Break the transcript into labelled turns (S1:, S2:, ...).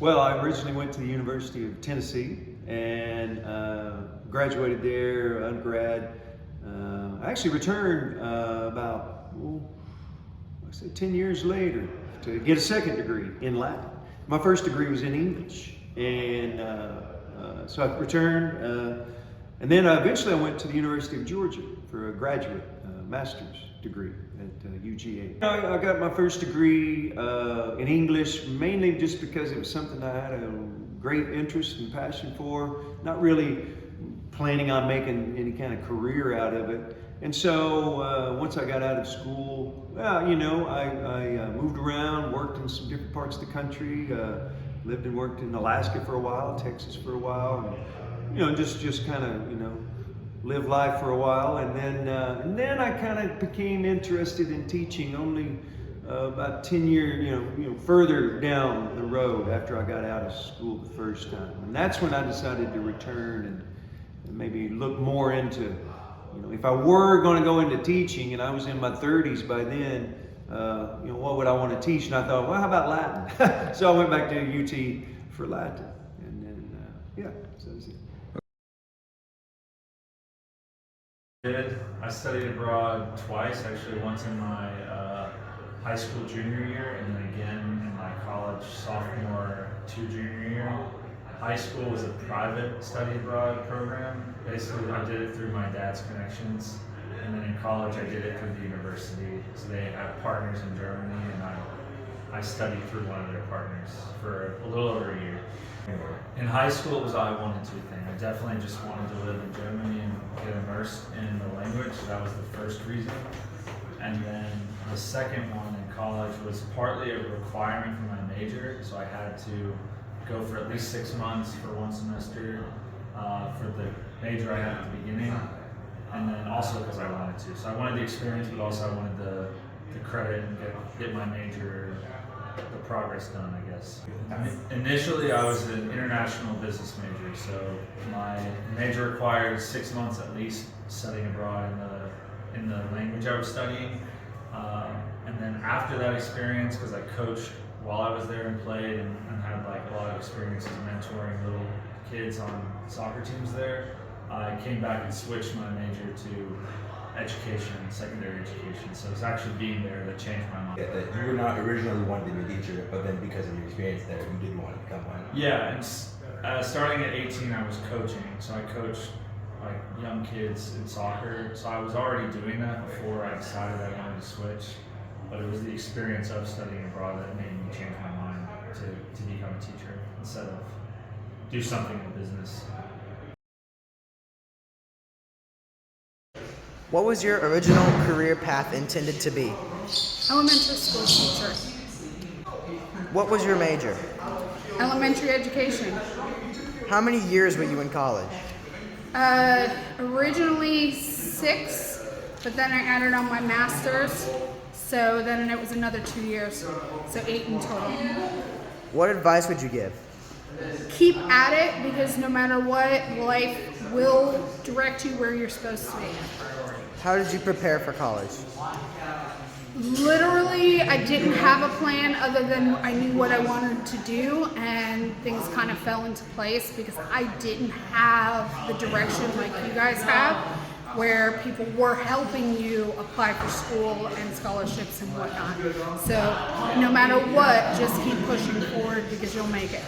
S1: Well, I originally went to the University of Tennessee and graduated there, undergrad. I actually returned I say 10 years later to get a second degree in Latin. My first degree was in English, and so I returned, and then eventually I went to the University of Georgia for a graduate master's degree at UGA. I got my first degree in English mainly just because it was something I had a great interest and passion for, not really planning on making any kind of career out of it. And so once I got out of school, well, I moved around, worked in some different parts of the country, lived and worked in Alaska for a while, Texas for a while, and just kind of live life for a while, and then I kind of became interested in teaching only about 10 years, further down the road after I got out of school the first time, and that's when I decided to return and maybe look more into, if I were going to go into teaching, and I was in my 30s by then, what would I want to teach? And I thought, well, how about Latin? So I went back to UT for Latin, and then so that's it.
S2: I studied abroad twice, actually once in my high school junior year and then again in my college sophomore to junior year. High school was a private study abroad program. Basically, I did it through my dad's connections, and then in college I did it through the university. So they have partners in Germany, and I studied through one of their partners for a little over a year. In high school, it was I wanted to thing. I definitely just wanted to live in Germany and get immersed in the language. That was the first reason. And then the second one in college was partly a requirement for my major, so I had to go for at least 6 months for one semester for the major I had at the beginning, and then also because I wanted to. So I wanted the experience, but also I wanted the credit and get my major, the progress done, I guess. Initially, I was an international business major, so my major required 6 months at least studying abroad in the language I was studying. And then after that experience, because I coached while I was there and played and had like a lot of experiences mentoring little kids on soccer teams there, I came back and switched my major to education, secondary education. So it's actually being there that changed my mind.
S3: Yeah, that you were not originally wanting to be a teacher, but then because of your experience there, you did want to become one.
S2: Yeah, and starting at 18, I was coaching. So I coached like young kids in soccer. So I was already doing that before I decided I wanted to switch. But it was the experience of studying abroad that made me change my mind to become a teacher instead of do something in business.
S4: What was your original career path intended to be?
S5: Elementary school teacher.
S4: What was your major?
S5: Elementary education.
S4: How many years were you in college?
S5: Originally 6, but then I added on my master's, so then it was another 2 years, so 8 in total.
S4: What advice would you give?
S5: Keep at it, because no matter what, life will direct you where you're supposed to be.
S4: How did you prepare for college?
S5: Literally, I didn't have a plan other than I knew what I wanted to do, and things kind of fell into place because I didn't have the direction like you guys have, where people were helping you apply for school and scholarships and whatnot. So no matter what, just keep pushing forward because you'll make it.